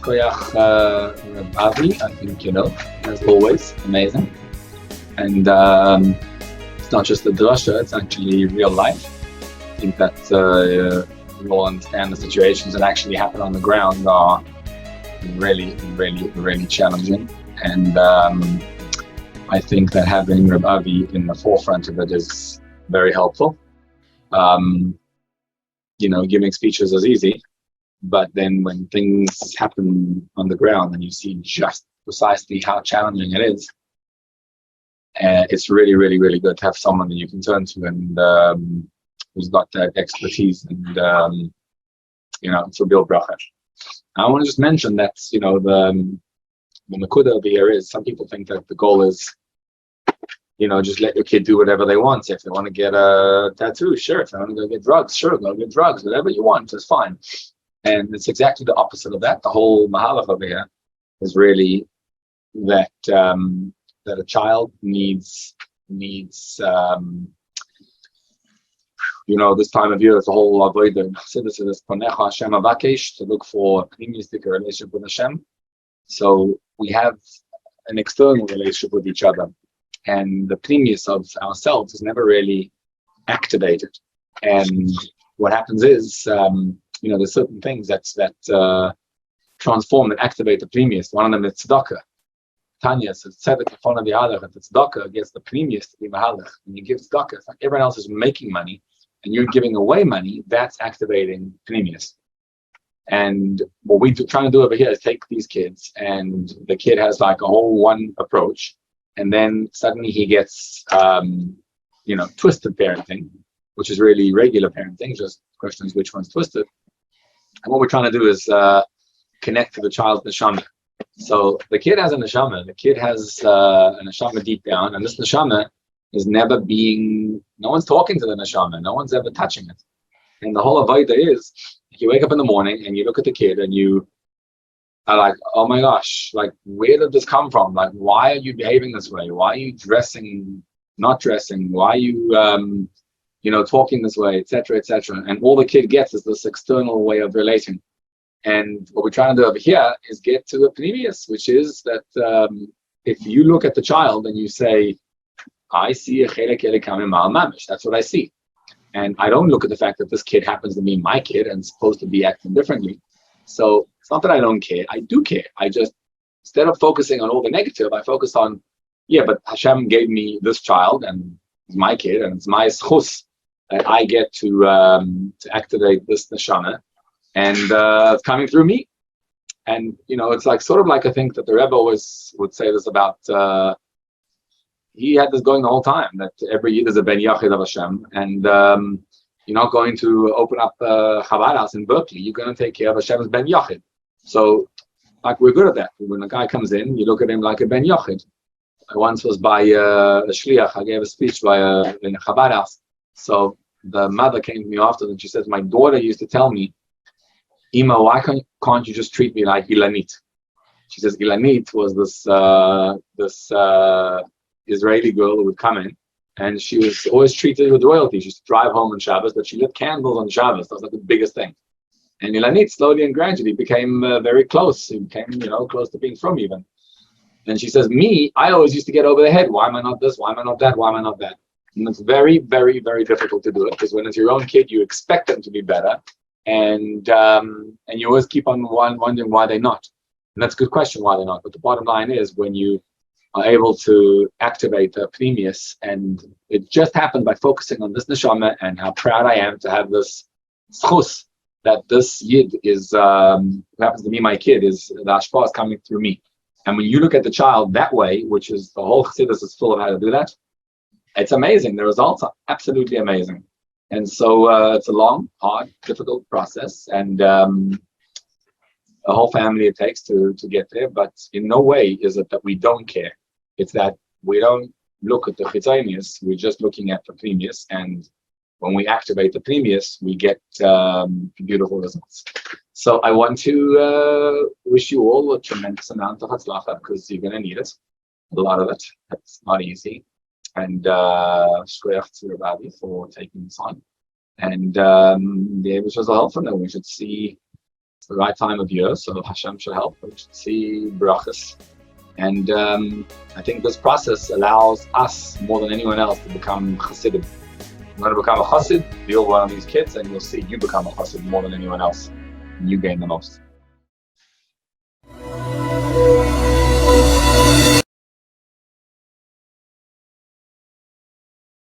Avi, I think you know, as always, amazing. And it's not just a drasha, it's actually real life. I think that we all understand the situations that actually happen on the ground are really challenging. And I think that having Reb Avi in the forefront of it is very helpful. You know, giving speeches is easy, but then when things happen on the ground and you see just precisely how challenging it is, it's really good to have someone that you can turn to and who's got that expertise, and you know, it's a real bracha. I want to just mention that, you know, the nakuda over here is, some people think that the goal is, you know, just let your kid do whatever they want. If they want to get a tattoo, sure. If they want to go get drugs, sure, go get drugs. Whatever you want is fine. And it's exactly the opposite of that. The whole mahalach over here is really that that a child needs you know, this time of year, it's a whole avodah. This is Ponecha Hashem Avakesh, to look for a communistic relationship with Hashem. So we have an external relationship with each other, and the premise of ourselves is never really activated. And what happens is, you know, there's certain things that transform and activate the premise. One of them is tzedakah. Tanya says, tzedek in front of the halach, and tzedakah gets the premise to be mahalach. When you give tzedakah, it's like everyone else is making money, and you're giving away money, that's activating premise. And what we're trying to do over here is take these kids, and the kid has like a whole one approach, and then suddenly he gets, you know, twisted parenting, which is really regular parenting, just questions which one's twisted. And what we're trying to do is connect to the child's neshama. So the kid has a neshama, the kid has a neshama deep down, and this neshama is never being, no one's talking to the neshama, no one's ever touching it. And the whole avodah is, you wake up in the morning and you look at the kid and you are like, oh my gosh, like, where did this come from? Like, why are you behaving this way? Why are you dressing, not dressing? Why are you, you know, talking this way, etc., etc.? And all the kid gets is this external way of relating. And what we're trying to do over here is get to the previous, which is that if you look at the child and you say, I see a chelek elikam ma'al mamish, that's what I see. And I don't look at the fact that this kid happens to be my kid and supposed to be acting differently. So it's not that I don't care, I do care. I just, instead of focusing on all the negative, I focus on, yeah, but Hashem gave me this child and it's my kid and it's my schus that I get to activate this neshama, and it's coming through me. And, you know, it's like sort of like, I think that the Rebbe always would say this about, he had this going the whole time, that every year there's a Ben Yachid of Hashem, and you're not going to open up a Chabad house in Berkeley, you're going to take care of Hashem's Ben Yachid. So, like, we're good at that. When a guy comes in, you look at him like a Ben Yachid. I once was by a shliach, I gave a speech in a Chabad house. So the mother came to me after and she says, my daughter used to tell me, Ima, why can't you just treat me like Ilanit? She says, Ilanit was this Israeli girl who would come in, and she was always treated with royalty. She used to drive home on Shabbos, but she lit candles on Shabbos. That was like the biggest thing. And Ilanit slowly and gradually became very close. He became, you know, close to being from even. And she says, me, I always used to get over the head. Why am I not this? Why am I not that? Why am I not that? And it's very difficult to do it, because when it's your own kid, you expect them to be better, and you always keep on wondering why they're not. And that's a good question, why they're not. But the bottom line is, when you are able to activate the previous, and it just happened by focusing on this neshama and how proud I am to have this schus, that this yid is, who happens to be my kid, is the hashpah is coming through me. And when you look at the child that way, which is the whole chassidus is full of how to do that, it's amazing. The results are absolutely amazing. And so it's a long, hard, difficult process, and a whole family it takes to get there. But in no way is it that we don't care. It's that we don't look at the chitzonius, we're just looking at the previous, and when we activate the previous, we get beautiful results. So I want to wish you all a tremendous amount of hatzlacha, because you're going to need it, a lot of it. It's not easy. And shkoyach to Reb Avi for taking this on. And the Amos was a help from them. We should see It's the right time of year, so Hashem should help. We should see brachas. And I think this process allows us more than anyone else to become chassidim. You want to become a chassid, you're one of these kids, and you'll see you become a chassid more than anyone else. And you gain the most.